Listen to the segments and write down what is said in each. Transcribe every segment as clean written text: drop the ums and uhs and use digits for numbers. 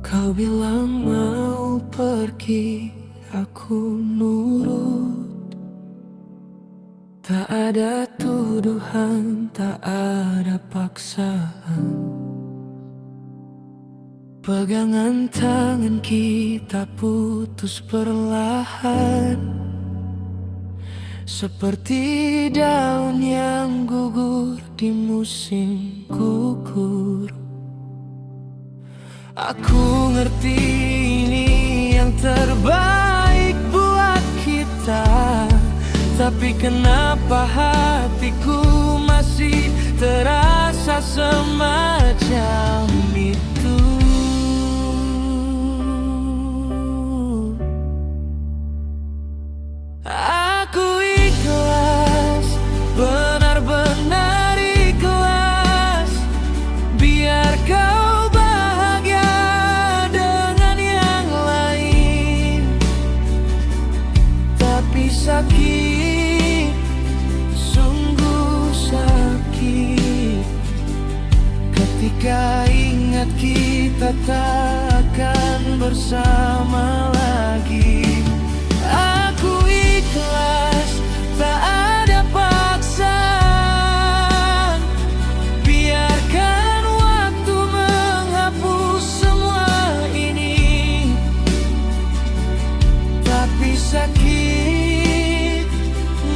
Kau bilang mau pergi, aku nurut. Tak ada tuduhan, tak ada paksaan. Pegangan tangan kita putus perlahan, seperti daun yang gugur di musim gugur. Aku ngerti ini yang terbaik buat kita, tapi kenapa hatiku masih terasa semacam itu. Aku ikhlas, benar-benar ikhlas, biar kau bahagia dengan yang lain. Tapi sakit, sungguh sakit, ketika ingat kita tak akan bersama lagi. Aku ikhlas, tak ada paksaan, biarkan waktu menghapus semua ini. Tapi sakit,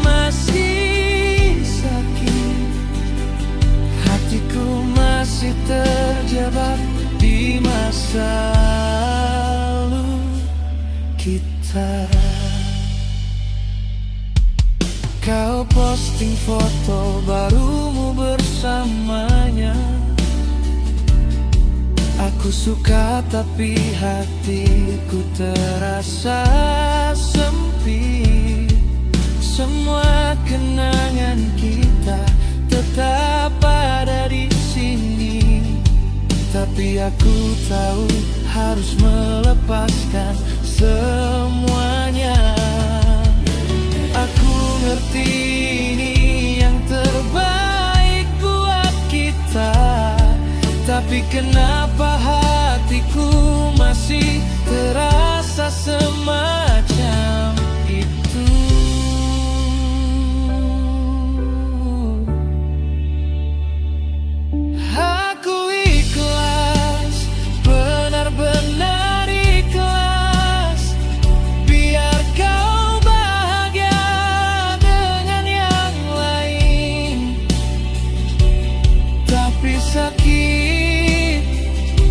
masih sakit, hatiku masih terjebak di masa lalu kita. Kau posting foto barumu bersamanya. Aku suka tapi hatiku terasa sempit. Semua kenangan kita tetap ada di sini, tapi aku tahu harus melepaskan semuanya. Aku ngerti ini yang terbaik buat kita, tapi kenapa hatiku masih terasa semacam itu. Aku ikhlas, benar-benar ikhlas, biar kau bahagia dengan yang lain. Tapi sakit,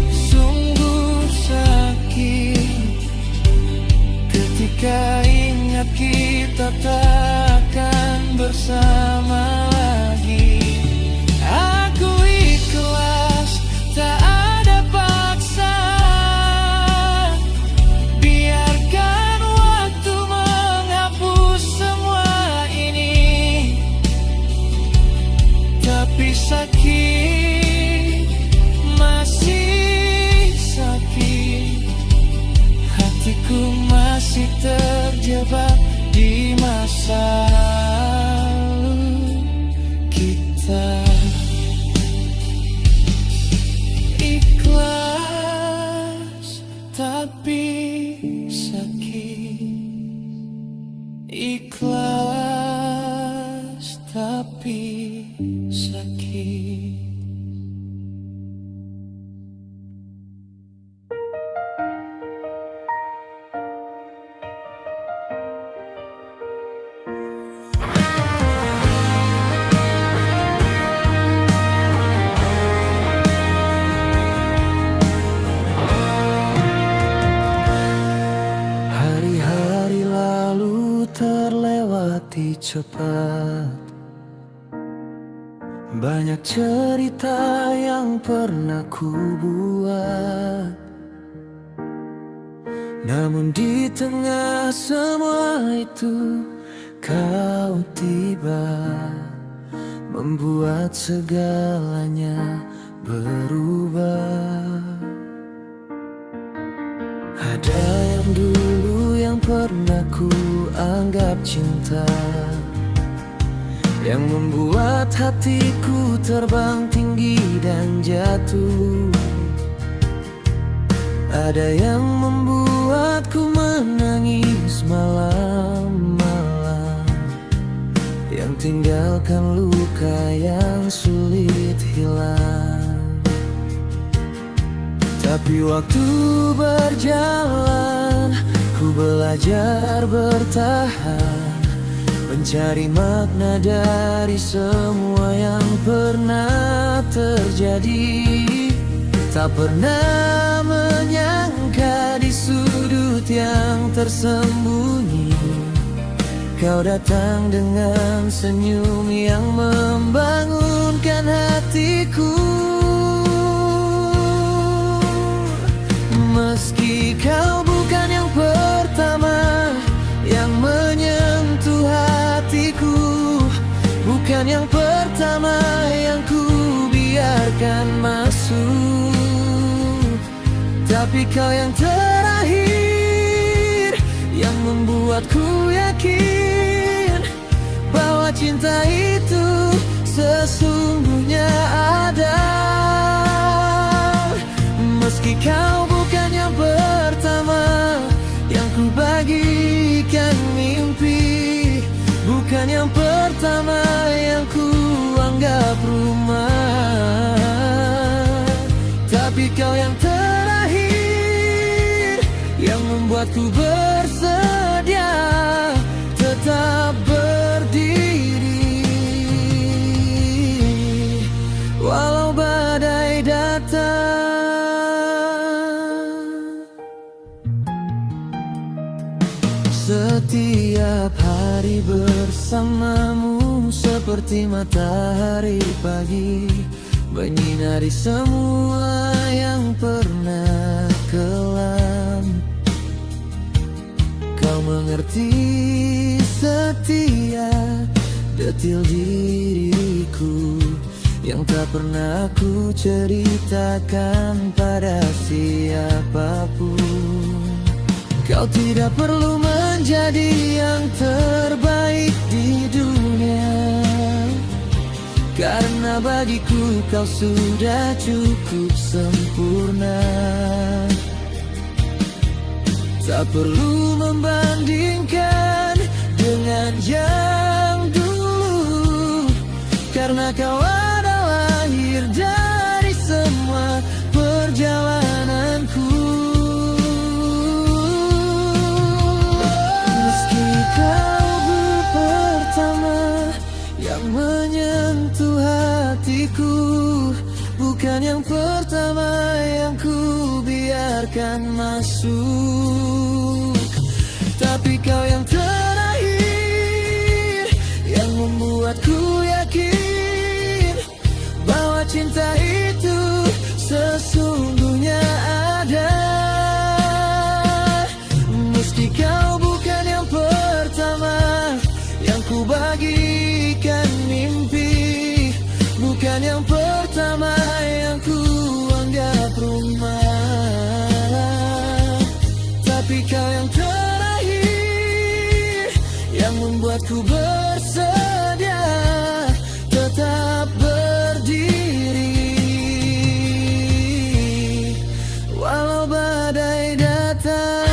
sungguh sakit, ketika ingat kita tak akan bersama lagi. Aku ikhlas, tak ada paksaan, biarkan waktu menghapus semua ini. Tapi sakit, masih sakit, hatiku masih terjebak di masa lalu kita. Ikhlas tapi sakit, ikhlas tapi sakit. Hari-hari lalu terlewati cepat, banyak cerita yang pernah ku buat. Namun di tengah semua itu kau tiba, membuat segalanya berubah. Ada yang dulu yang pernah ku anggap cinta, yang membuat hatiku terbang tinggi dan jatuh. Ada yang membuatku menangis malam-malam, yang tinggalkan luka yang sulit hilang. Tapi waktu berjalan, ku belajar bertahan, mencari makna dari semua yang pernah terjadi. Tak pernah menyangka di sudut yang tersembunyi, kau datang dengan senyum yang membangunkan hatiku. Meski kau bukan yang pertama yang menyentuh hatiku, bukan yang pertama yang ku biarkan masuk, tapi kau yang terakhir yang membuatku yakin bahwa cinta itu sesungguhnya ada. Meski kau bukan yang pertama yang ku bagikan mimpi, bukan yang pertama yang ku anggap rumah, tapi kau yang terakhir yang membuatku bersedia tetap berdiri walau badai datang. Setiap hari bersamamu seperti matahari pagi, menyinari semua yang pernah kelam. Kau mengerti setiap detil diriku yang tak pernah aku ceritakan pada siapapun. Kau tidak perlu menjadi yang terbaik di dunia, karena bagiku kau sudah cukup sempurna. Tak perlu membandingkan dengan yang dulu, karena kau adalah akhir dari semua perjalananku. Meski kau pertama yang menyentuh hatiku, bukan yang pertama yang ku biarkan masuk, tapi kau yang terakhir yang membuatku yakin bahwa cinta itu sesungguhnya ada. Meski kau bukan yang pertama yang ku bagikan mimpi, bukan yang pertama yang ku anggap rumah, tapi kau yang terakhir yang membuatku bersedia tetap berdiri walau badai datang.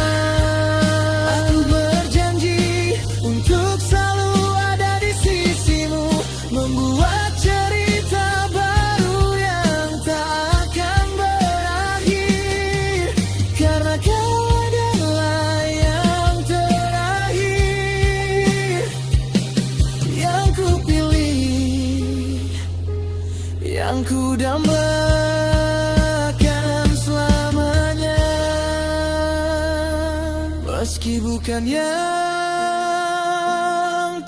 Aku berjanji untuk selalu ada di sisimu, membuat cerita baru yang tak akan berakhir, karena kau adalah yang terakhir yang ku pilih, yang ku dambakan selamanya. Meski bukan yang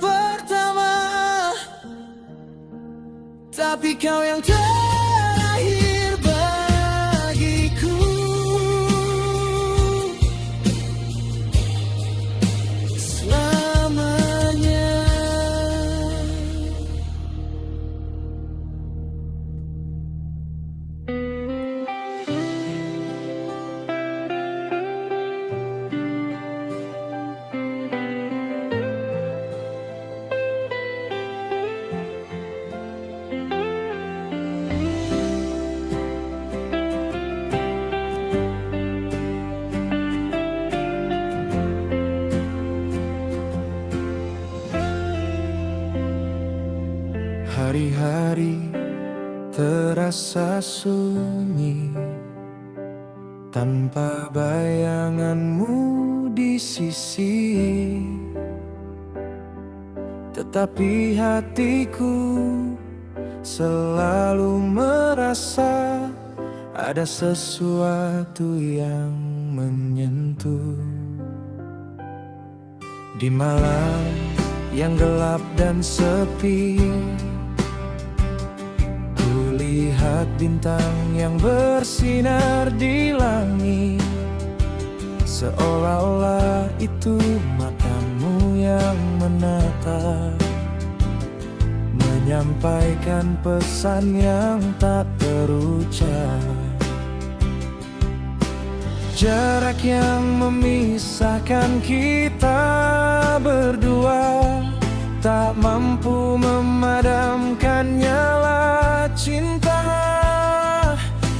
pertama, tapi kau yang terakhir bagiku. Selamanya. terasa sunyi tanpa bayanganmu di sisi. Tetapi hatiku selalu merasa ada sesuatu yang menyentuh. Di malam yang gelap dan sepi, kulihat bintang yang bersinar di langit. Seolah-olah itu matamu yang menatap, menyampaikan pesan yang tak terucap. Jarak yang memisahkan kita berdua tak mampu memadamkan nyala cinta.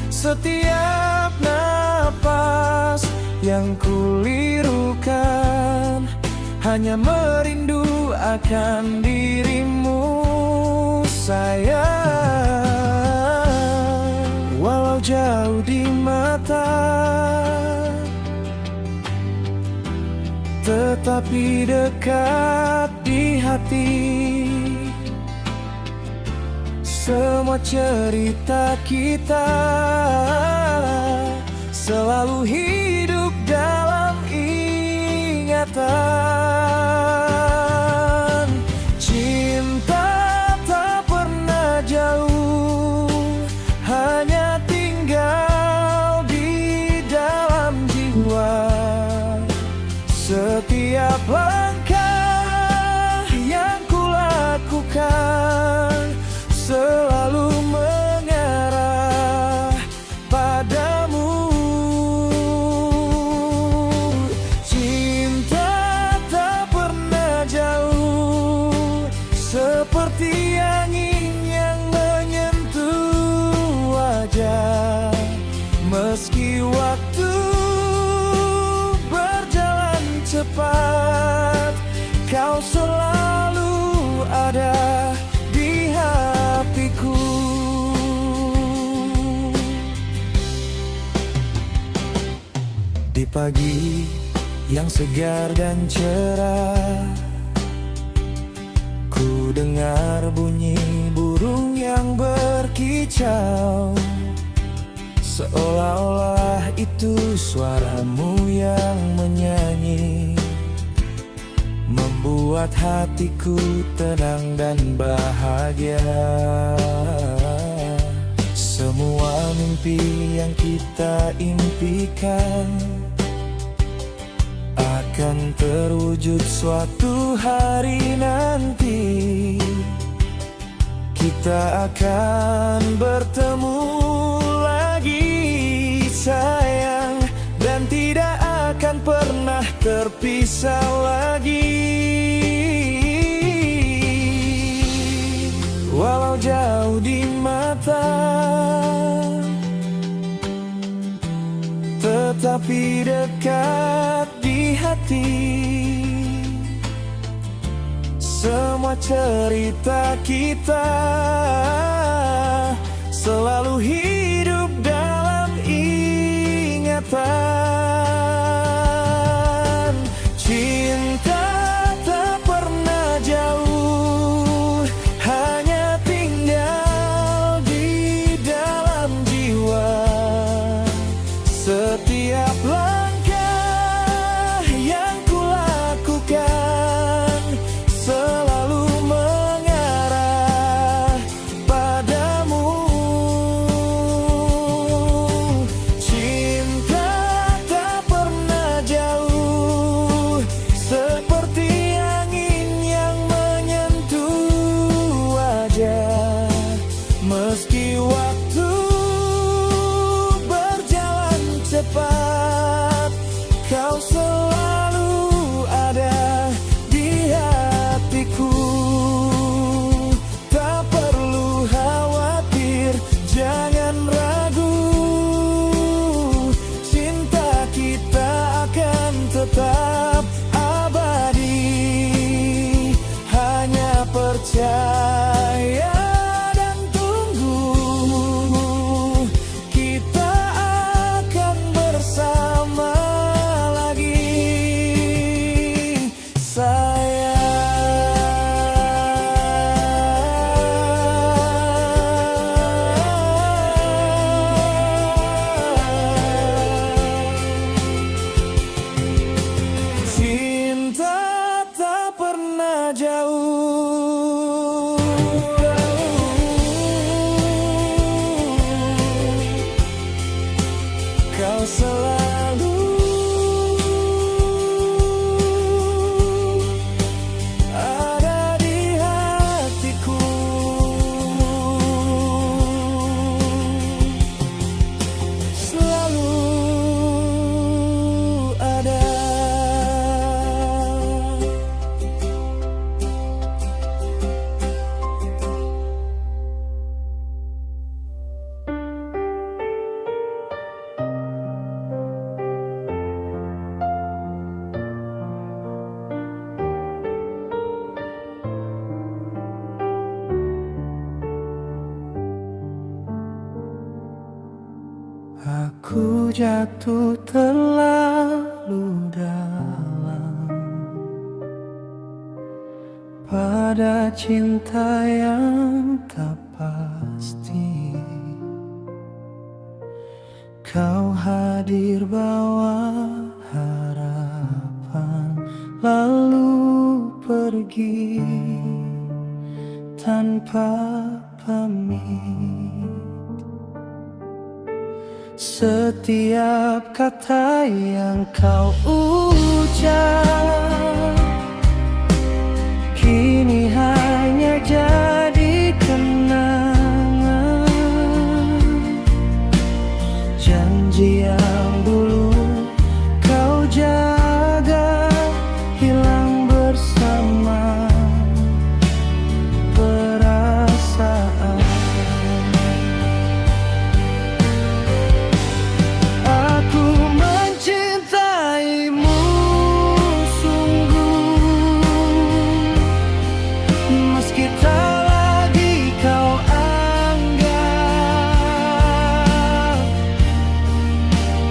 Setiap napas yang kulirukan hanya merindu akan dirimu, sayang. Walau jauh di mata, tetapi dekat di hati. Semua cerita kita selalu hidup dalam ingatan. Cinta tak pernah jauh, hanya tinggal di dalam jiwa. Setiap langkah yang kulakukan selalu mengarah padamu. Cinta tak pernah jauh, seperti angin yang menyentuh wajah. Meski waktu berjalan cepat, kau selalu ada di hatiku. Di pagi yang segar dan cerah, ku dengar bunyi burung yang berkicau. Seolah-olah itu suaramu yang menyanyi, membuat hatiku tenang dan bahagia. Semua mimpi yang kita impikan akan terwujud suatu hari nanti. Kita akan bertemu lagi, sayang, dan tidak akan pernah terpisah lagi. Walau jauh di mata, tetapi dekat di hati. Semua cerita kita selalu hidup dalam ingatan. Cinta tak pernah jauh, hanya tinggal di dalam jiwa. Setiap langkah yang kulakukan selalu mengarah padamu. kau selalu ada di hatiku. Selalu ada. Aku jatuh terlalu dalam pada cinta yang tak pasti. Kau hadir bawa harapan, lalu pergi tanpa pamit. Setiap kata yang kau ucap kini hanya jadi kenangan. Janji yang dulu kau jaga hilang bersama perasaan.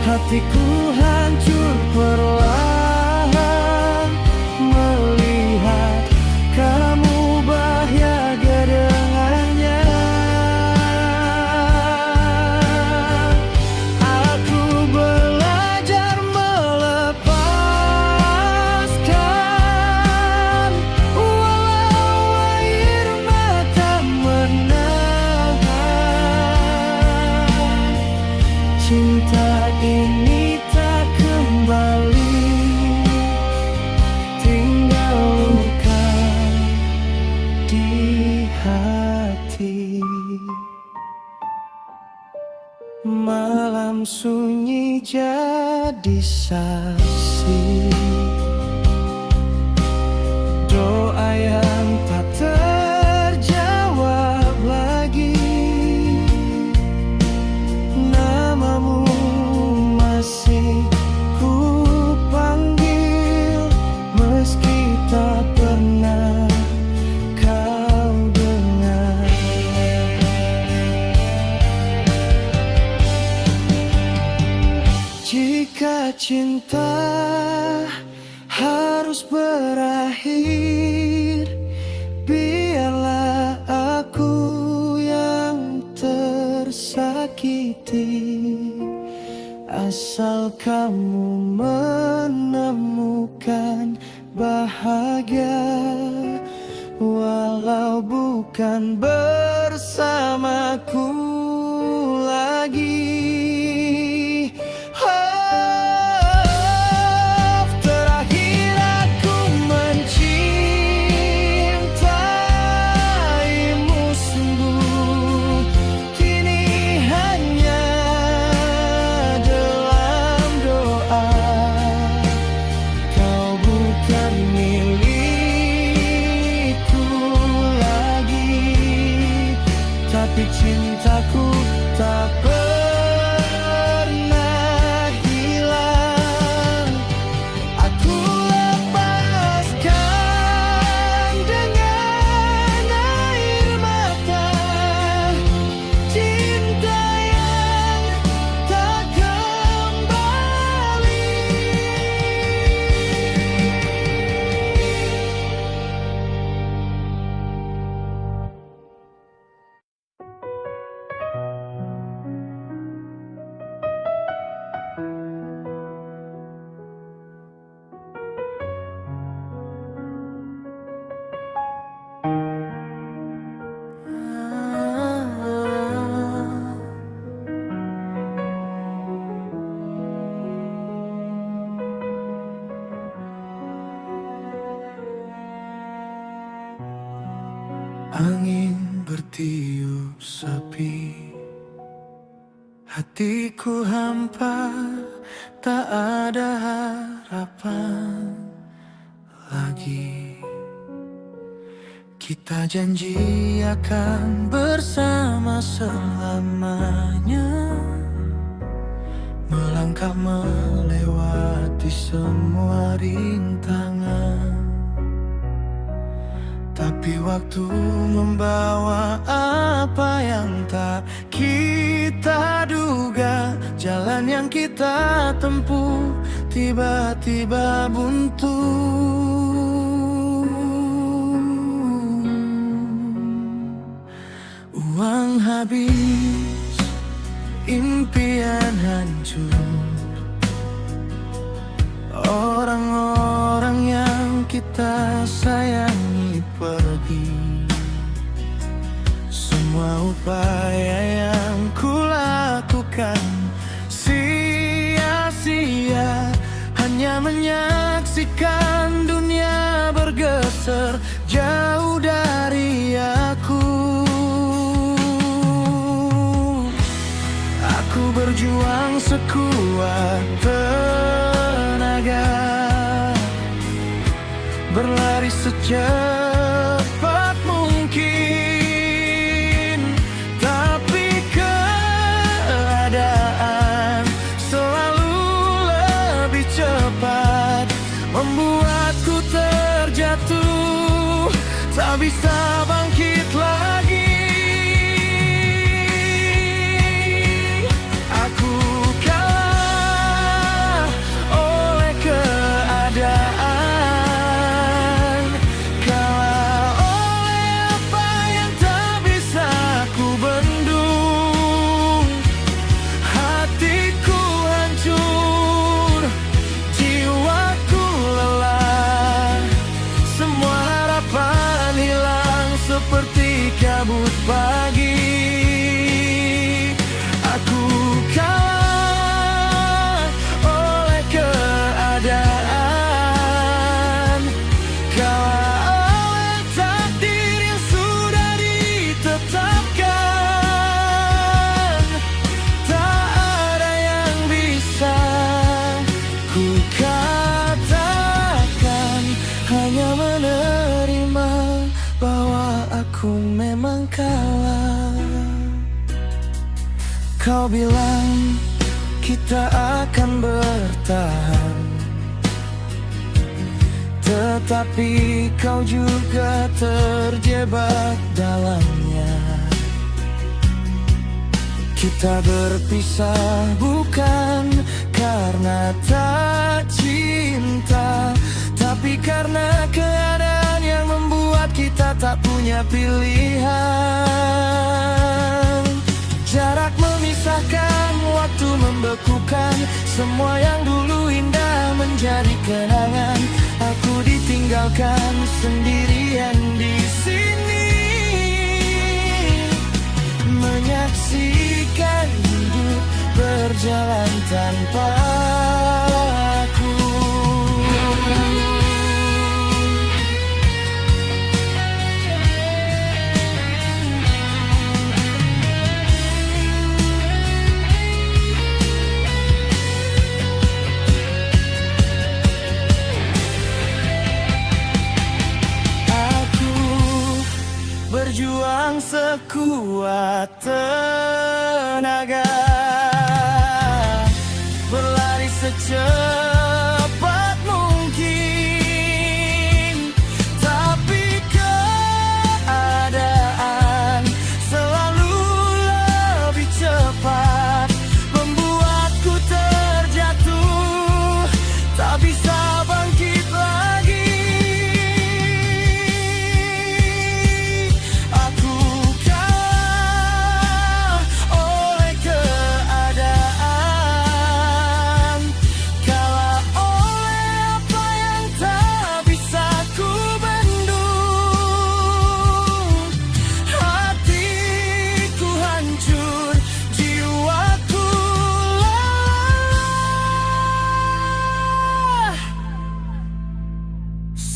Hatiku hancur perlahan melihat kamu bahagia dengannya. Aku belajar melepaskan, walau air mata menahan. Cinta ini tak kembali, tinggal luka di hati. Malam sunyi jadi saksi, doa yang tak terjawab lagi. Namamu masih ku panggil, meski tak pernah kau dengar. Jika cinta harus berakhir, biarlah aku yang tersakiti. Asal kamu menemukan bahagia, walau bukan bersamaku lagi. Terakhir aku mencintaimu sungguh, kini hanya dalam doa. Kau bukan milikku lagi, tapi cinta Angin bertiup sepi, hatiku hampa, tak ada harapan lagi. Kita janji akan bersama selamanya, melangkah melewati semua rintangan. Tapi waktu membawa apa yang tak kita duga. Jalan yang kita tempuh tiba-tiba buntu. Uang habis, impian hancur, orang-orang yang kita sayangi pergi. Semua upaya yang kulakukan sia-sia, hanya menyaksikan dunia bergeser jauh dari aku. Aku berjuang sekuat tenaga, berlari secepat mungkin, tapi keadaan selalu lebih cepat membuatku terjatuh, tak bisa bangkit lagi. Aku kalah oleh keadaan, kalah oleh apa yang tak bisa ku bendung. Hatiku hancur, jiwaku lelah, semua harapan hilang seperti kabut pagi. Aku kalah oleh keadaan, kalah oleh takdir yang sudah ditetapkan. Tak ada yang bisa ku katakan, hanya menerima bahwa aku memang kalah. Kau bilang kita akan bertahan, tetapi kau juga terjebak dalamnya. Kita berpisah bukan karena tak cinta, tapi karena keadaan yang membuat kita tak punya pilihan. Jarak memisahkan, waktu membekukan, semua yang dulu indah menjadi kenangan. Aku ditinggalkan sendirian di sini, menyaksikan hidup berjalan tanpa aku. Berjuang sekuat tenaga, berlari secepat mungkin, tapi keadaan selalu lebih cepat membuatku terjatuh, tak bisa bangkit lagi.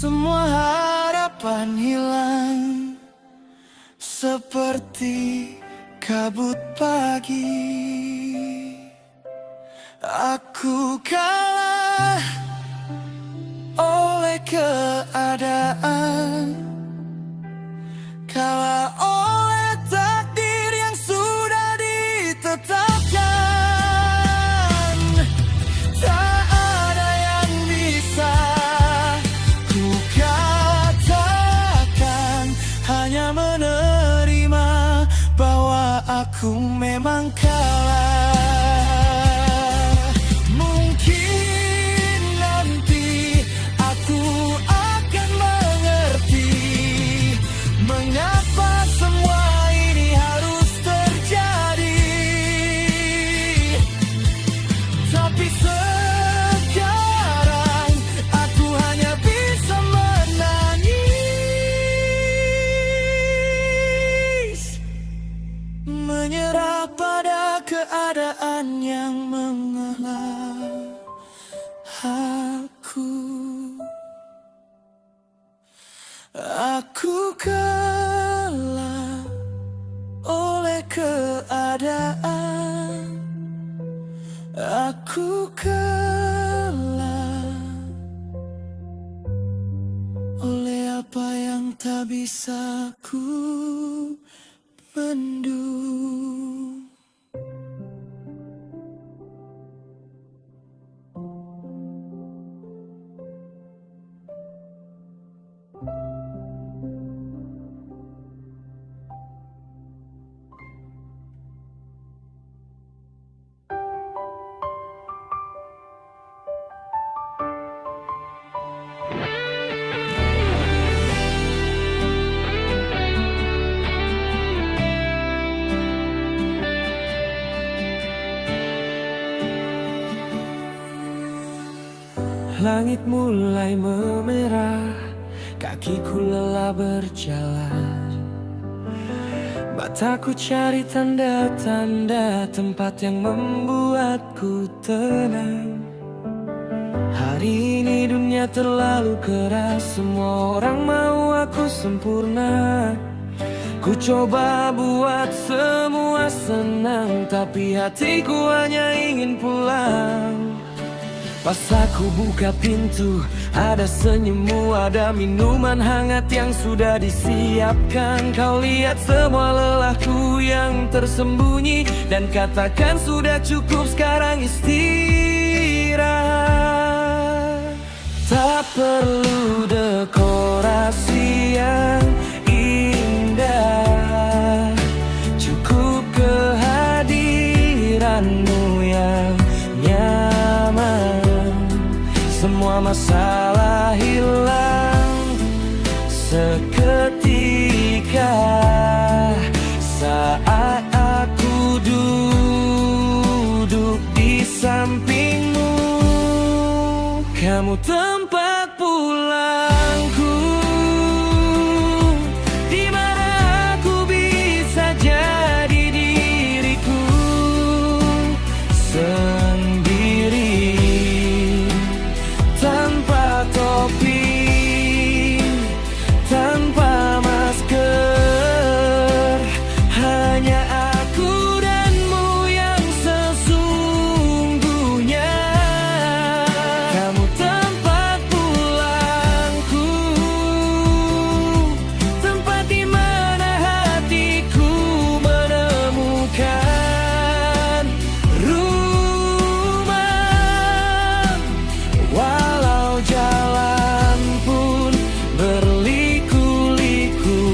Semua harapan hilang seperti kabut pagi. Aku kalah oleh keadaan, kalah oleh takdir yang sudah ditetapkan. Tak ada yang bisa ku katakan, hanya menerima bahwa aku memang kalah. Mungkin nanti aku akan mengerti mengapa semua ini harus terjadi. Tapi sekarang aku hanya bisa menangis, menyerah pada keadaan yang mengalah aku. Aku kalah oleh keadaan. Aku kalah oleh apa yang tak bisa ku bendung. Langit mulai memerah, kakiku lelah berjalan. Mataku cari tanda-tanda tempat yang membuatku tenang. Hari ini dunia terlalu keras, semua orang mau aku sempurna. Ku coba buat semua senang, tapi hatiku hanya ingin pulang. Pas aku buka pintu, ada senyummu, ada minuman hangat yang sudah disiapkan. Kau lihat semua lelahku yang tersembunyi dan katakan sudah cukup, sekarang istirahat. Tak perlu dekorasi yang indah, cukup kehadiranmu yang nyaman. Semua masalah hilang seketika saat aku duduk di sampingmu. Kamu tempat pulangku, di mana aku bisa jadi diriku sendiri, tanpa topi, tanpa masker. Hanya aku danmu yang sesungguhnya. Kamu tempat pulangku, tempat di mana hatiku menemukan rumah. Walau jalan pun berliku-liku,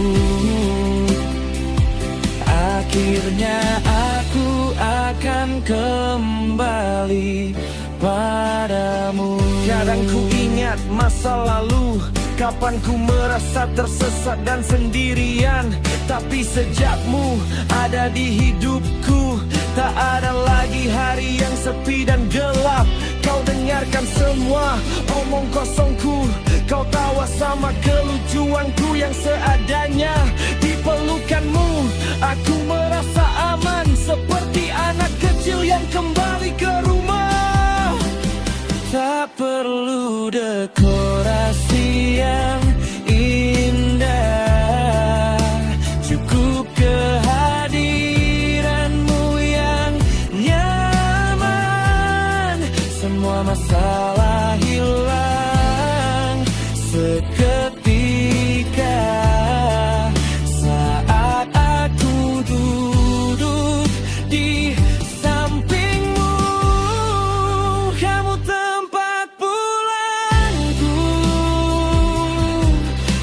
akhirnya aku akan kembali padamu. Kadang ku ingat masa lalu, kapan ku merasa tersesat dan sendirian. Tapi sejakmu ada di hidupku, tak ada lagi hari yang sepi dan gelap. Kau dengarkan semua omong kosongku, kau tawa sama kelucuanku yang seadanya. Di pelukanmu aku merasa aman, seperti anak kecil yang kembali ke rumah. Tak perlu dekorasi yang indah, cukup masalah hilang seketika saat aku duduk di sampingmu. Kamu tempat pulangku,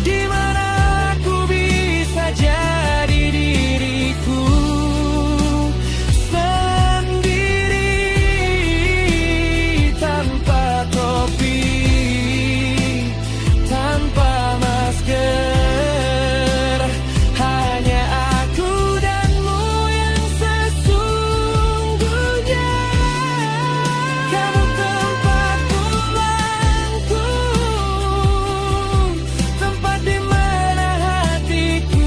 di mana aku bisa jadi diriku sendiri, tanpa topi, tanpa masker. Hanya aku danmu yang sesungguhnya. Kamu tempat pulangku, tempat di mana hatiku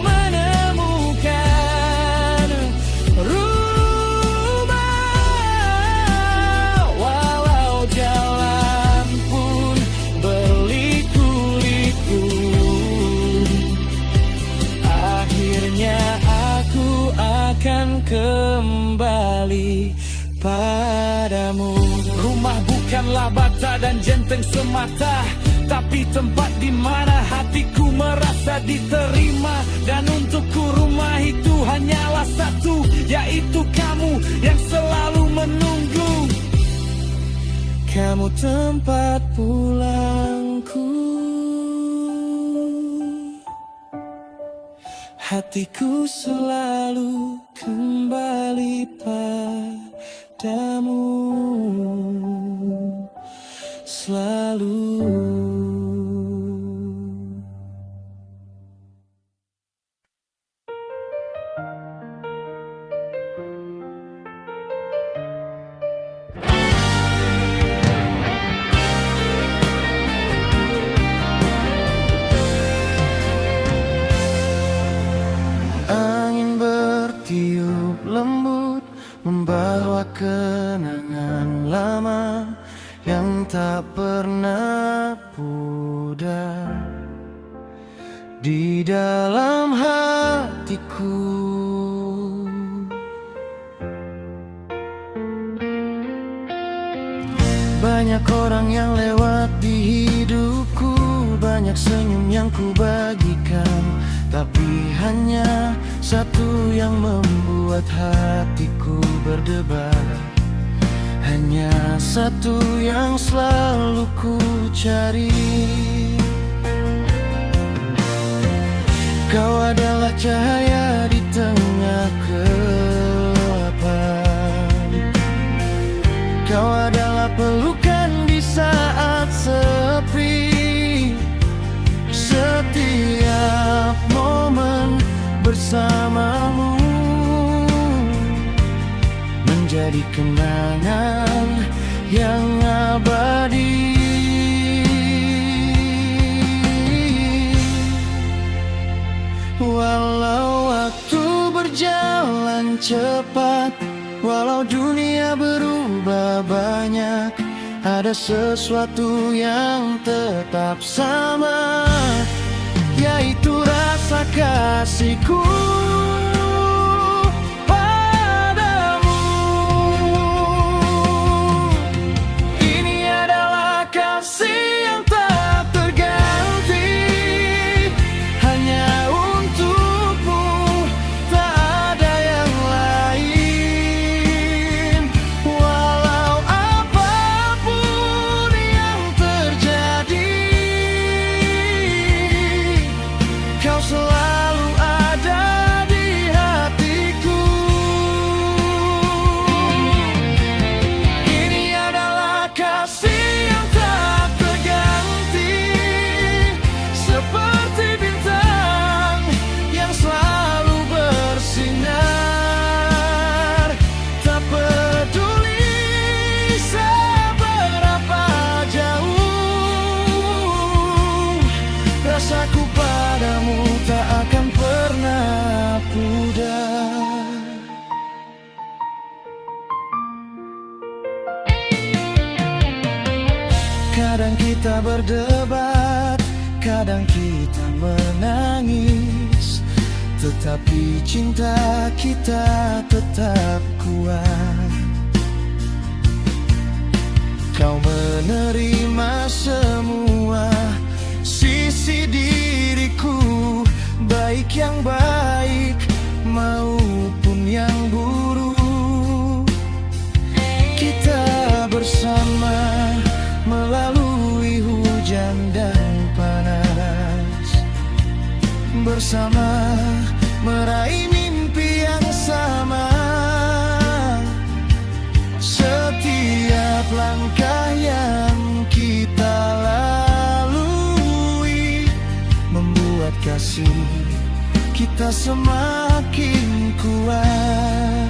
menemukan rumah. Walau jalan pun berliku-liku, akhirnya aku akan kembali padamu. Rumah bukanlah bata dan jenteng semata, tapi tempat di mana hatiku merasa diterima. Dan untukku rumah itu hanyalah satu, yaitu kamu yang selalu menunggu. Kamu tempat pulangku, hatiku selalu kembali padamu, selalu. Angin bertiup lembut, membawa kenangan lama yang tak pernah pudar di dalam hatiku. Banyak orang yang lewat di hidupku, banyak senyum yang ku bagikan, tapi hanya satu yang membuat hatiku berdebar. Hanya satu yang selalu ku cari. Kau adalah cahaya di tengah kegelapan. Kau adalah pelukan di saat sepi. Setiap momen bersamamu menjadi kenangan yang abadi. Walau waktu berjalan cepat, walau dunia berubah banyak, ada sesuatu yang tetap sama, yaitu rasa kasihku padamu. Ini adalah kasih yang tak terganti, hanya untukmu, tak ada yang lain. Walau apapun yang terjadi, kau selalu ada di hatiku. Ini adalah kasih yang tak terganti, seperti bintang yang selalu bersinar. Tak peduli seberapa jauh, rasaku padamu tak akan pernah pudar. Kadang kita berdebat, kadang kita menangis, tetapi cinta kita tetap kuat. menerima semua sisi diriku, baik yang baik maupun yang buruk. Kita bersama melalui hujan dan panas, bersama meraih mimpi yang sama. Setiap langkah yang kita lalui membuat kasih kita semakin kuat.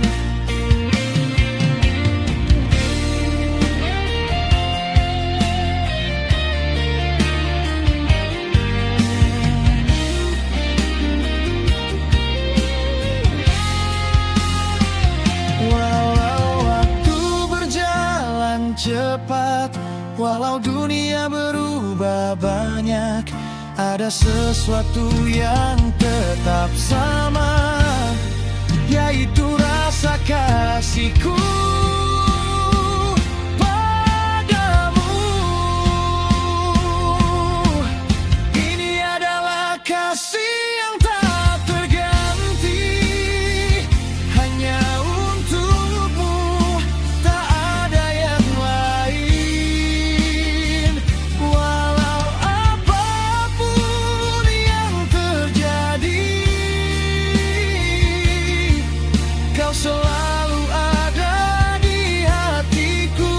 Cepat, walau dunia berubah banyak, ada sesuatu yang tetap sama, yaitu rasa kasihku padamu. Ini adalah kasih yang tak terganti, hanya untukmu, tak ada yang lain. Walau apapun yang terjadi, kau selalu ada di hatiku.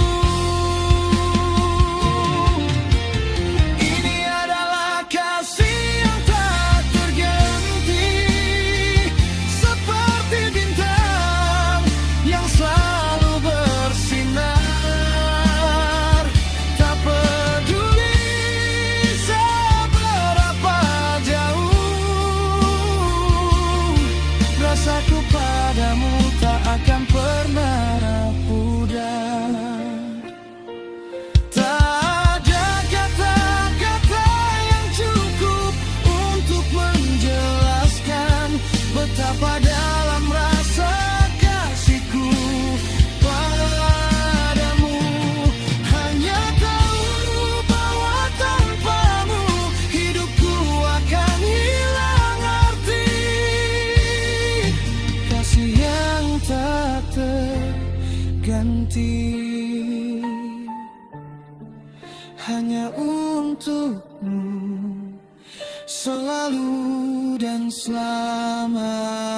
Ini adalah kasih yang tak terganti, seperti bintang yang selalu bersinar. Tak peduli seberapa jauh, rasaku padamu tak akan pernah pudar. Tak ada kata-kata yang cukup untuk menjelaskan betapa dalam rasa kasihku padamu. Hanya tahu bahwa tanpamu hidupku akan hilang arti. Kasih yang tak terganti, hanya untukmu, selalu dan selamanya.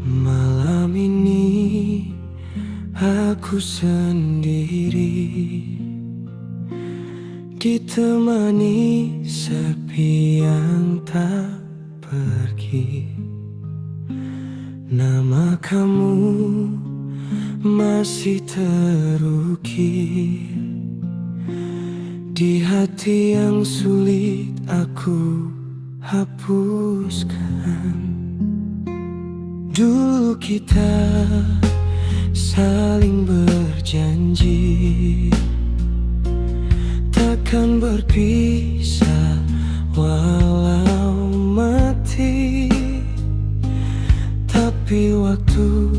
Malam ini aku sendiri, ditemani sepi yang tak pergi. Nama kamu masih terukir di hati yang sulit aku hapuskan. Dulu kita saling berjanji takkan berpisah walau mati. Tapi waktu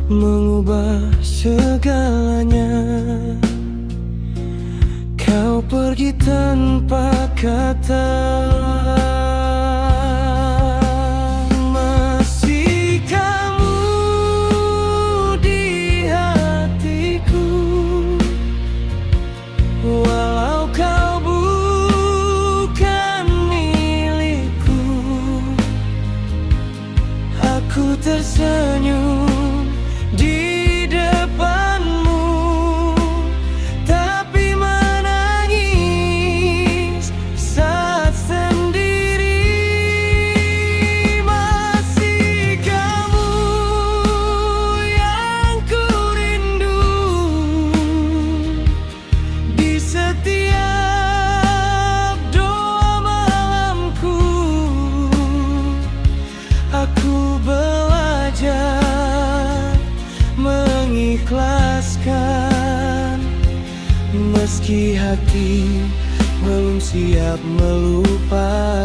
mengubah segalanya. Kau pergi tanpa kata. Aku tersenyum di depanmu, tapi menangis saat sendiri. meski hati belum siap melupakan.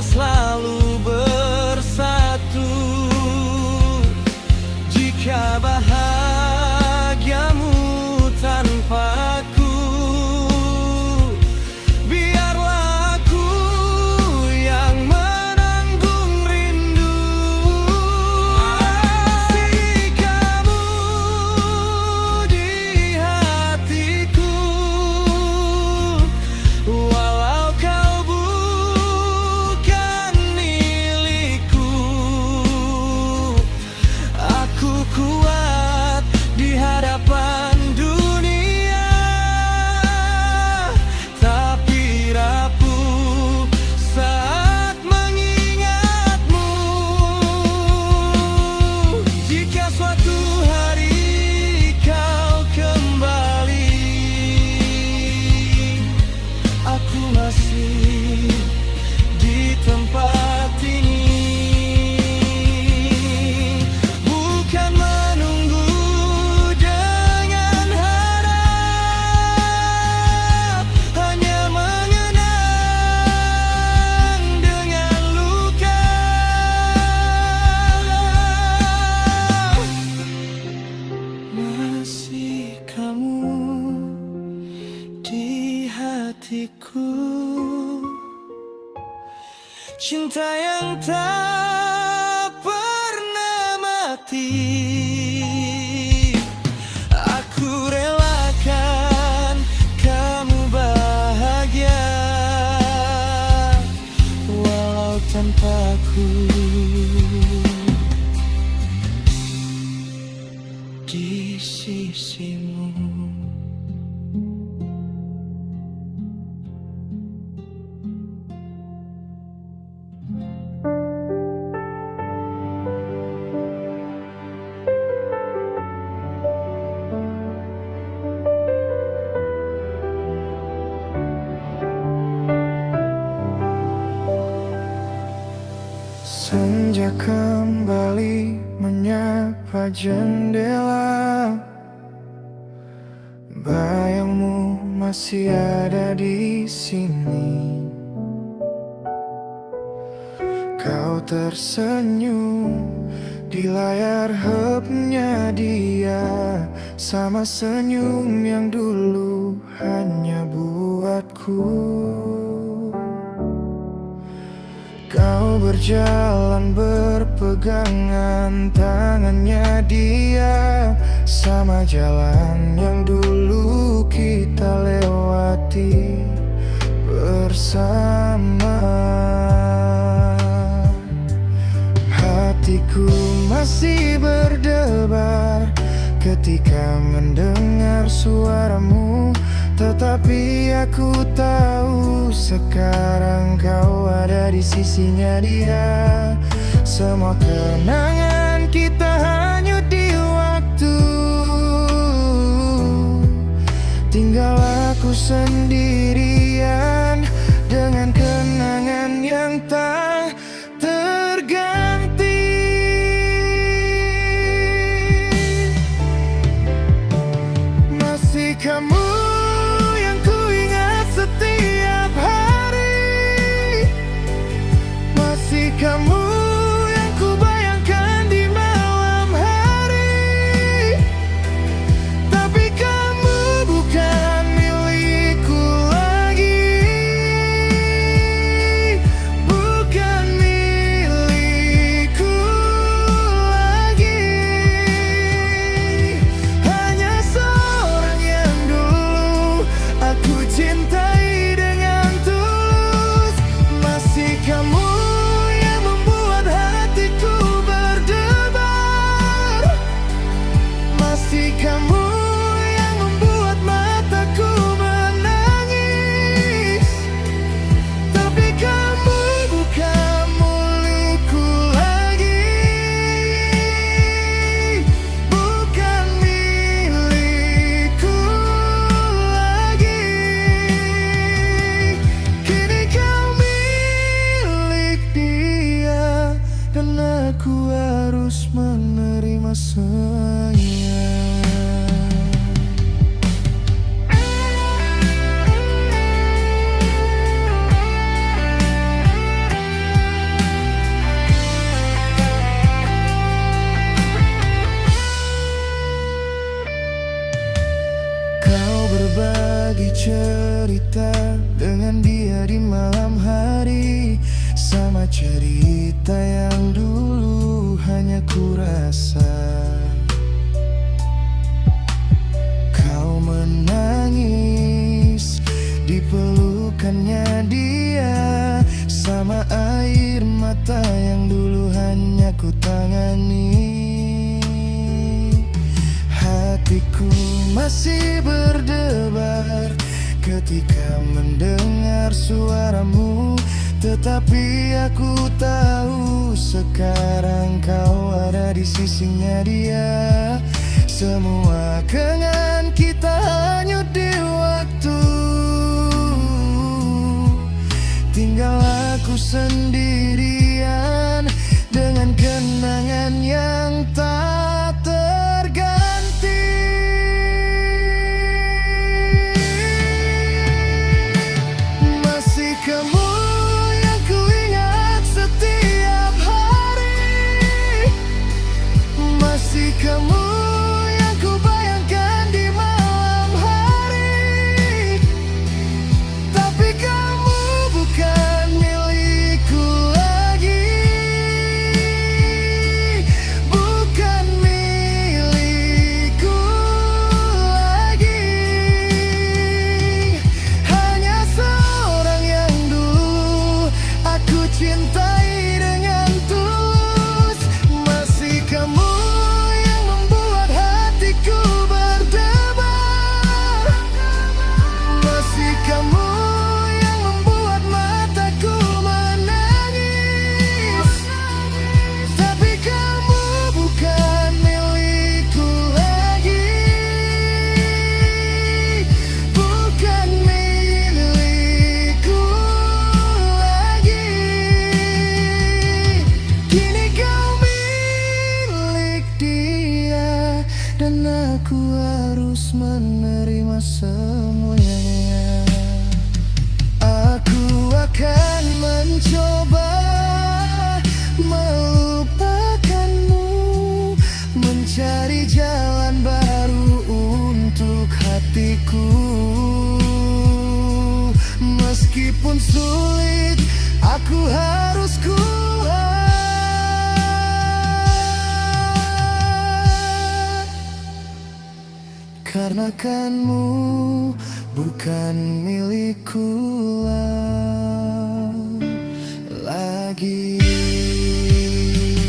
Selalu bersatu. Jika bahagiamu tanpaku, biarlah aku yang menanggung rindu. Kasih kamu di hatiku, walau kau kuat di hadapan dunia, tapi rapuh saat mengingatmu. Jika suatu hari kau kembali, aku masih di tempat ini. Cinta yang tak pernah mati, aku relakan kamu bahagia, walau tanpaku di sisimu. Senja kembali menyapa jendela, bayangmu masih ada di sini. Kau tersenyum di layar HP-nya dia, sama senyum yang dulu hanya buatku. Kau berjalan berpegangan tangannya dia, sama jalan yang dulu kita lewati bersama. Hatiku masih berdebar ketika mendengar suaramu, tetapi aku tahu sekarang kau ada di sisinya dia. Semua kenangan kita hanyut di waktu, tinggal aku sendirian dengan kenangan yang tak terganti. Masih kamu yang kuingat setiap hari, masih kamu yang kubayangkan di malam hari, tapi kamu bukan milikku lagi. harus menerima semuanya. Kau berbagi cerita dengan dia di malam hari, sama cerita yang dulu hanya kurasa. Kau menangis di pelukannya dia, sama air mata yang dulu hanya ku tangani. Hatiku masih berdebar ketika mendengar suaramu, tetapi aku tahu sekarang kau ada di sisinya dia. Semua kenangan kita hanyut di waktu, tinggal aku sendirian dengan kenangan yang tak terganti. Masih kamu yang ku ingat setiap hari, masih kamu yang ku bayangkan di malam hari. Tapi kamu bukan milikku lagi, bukan milikku lagi. Hanya seorang yang dulu aku cintai dengan tulus. Masih kamu yang membuat hatiku berdebar, masih kamu yang membuat mataku menangis. Tapi kamu bukan milikku lagi, bukan milikku lagi. Kini kau milik dia, dan aku harus menerima semuanya. Aku akan mencoba melupakanmu, mencari jalan baru untuk hatiku. Meskipun sulit, aku harus kuat, karena kanmu bukan milikku lagi.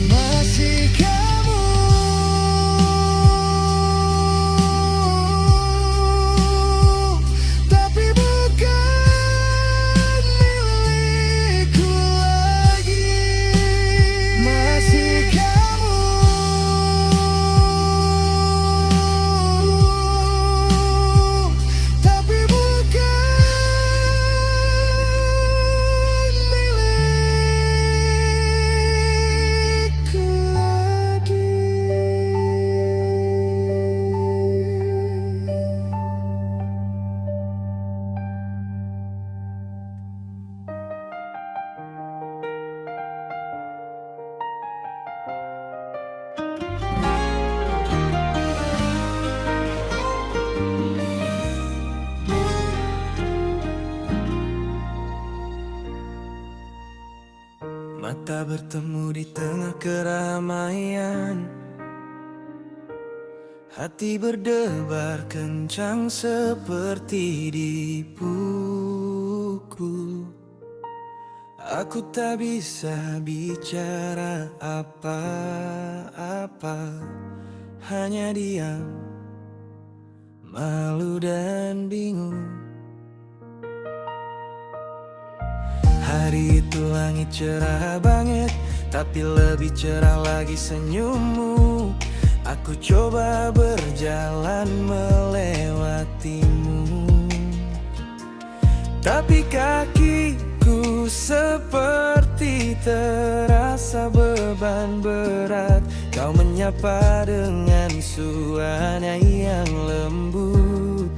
Masih kamu, tapi bukan milikku lagi. Masih kamu, tapi bukan milikku lagi. Mata bertemu di tengah keramaian, hati berdebar kencang seperti di buku. Aku tak bisa bicara apa-apa, hanya diam, malu dan bingung. Hari itu langit cerah banget, tapi lebih cerah lagi senyummu. Aku coba berjalan melewatimu, tapi kakiku seperti terasa beban berat. menyapa dengan suara yang lembut.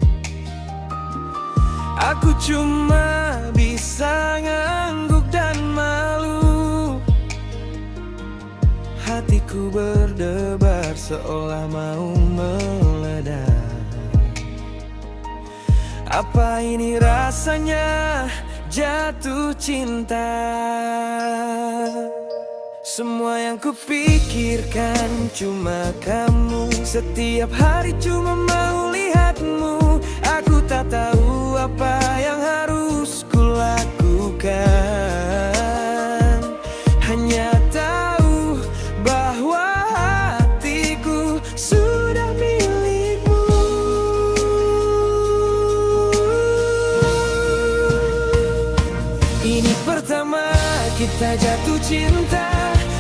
Aku cuma bisa ngangguk dan malu. Hatiku berdebar seolah mau meledak. Apa ini rasanya jatuh cinta? Semua yang kupikirkan cuma kamu. Setiap hari cuma mau lihatmu. Aku tak tahu apa yang harus kulakukan. Hanya tahu bahwa hatiku sudah milikmu. Ini pertama kita jatuh cinta.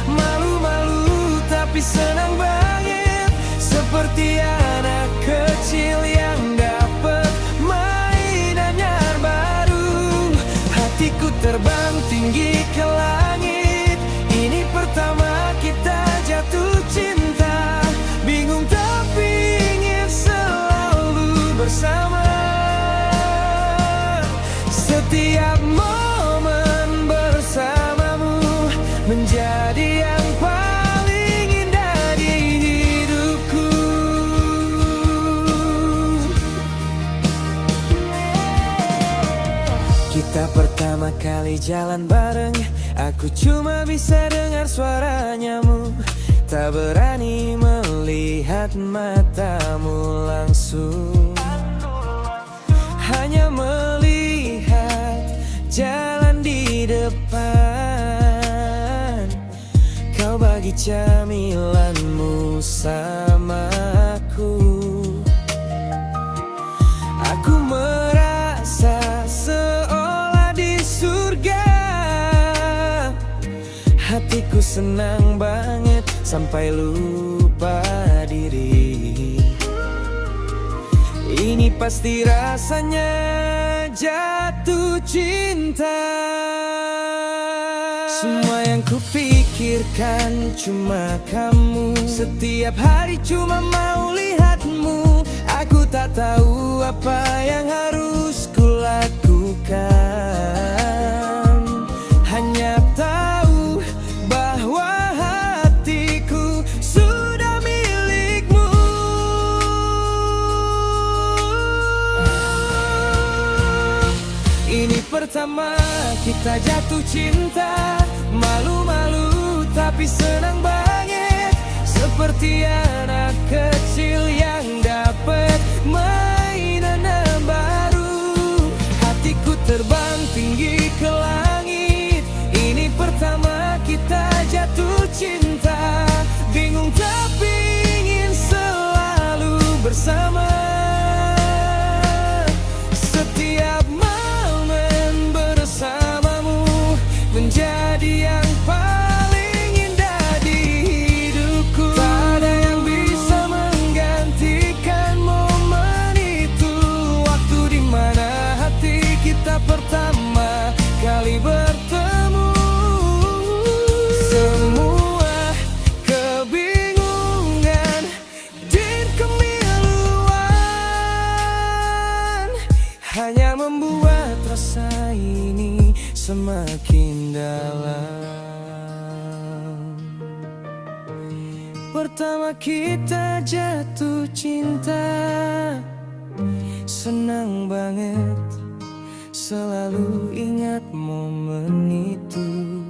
Malu-malu tapi senang banget. Seperti anak kecil yang dapat mainannya baru. Hatiku terbang tinggi ke langit. Ini pertama kita jatuh cinta. Bingung tapi ingin selalu bersama. Setiap momen bersamamu menjadi yang paling indah di hidupku. Kita pertama kali jalan bareng. Aku cuma bisa dengar suaranya-mu. Tak berani melihat matamu langsung. Hanya melihat jalan di depan. Kau bagi camilanmu sama aku. Aku merasa seolah di surga. Hatiku senang banget sampai lupa diri. Ini pasti rasanya jatuh cinta. Semua yang kupikirkan cuma kamu. Setiap hari cuma mau lihatmu. Aku tak tahu apa yang harus kulakukan. Hanya tahu bahwa hatiku sudah milikmu. Ini pertama kita jatuh cinta. Malu-malu tapi senang banget. Seperti anak kecil yang dapat mainan baru. Hatiku terbang tinggi ke langit. Ini pertama kita jatuh cinta. Bingung tapi ingin selalu bersama. Setiap momen bersamamu menjadi yang paling indah di hidupku. Tak ada yang bisa menggantikan momen itu. Waktu dimana hati kita pertama kali bertemu. Semua kebingungan dan kemiluan hanya membuat rasa ini semakin dalam. Pertama kita jatuh cinta. Senang banget selalu ingat momen itu.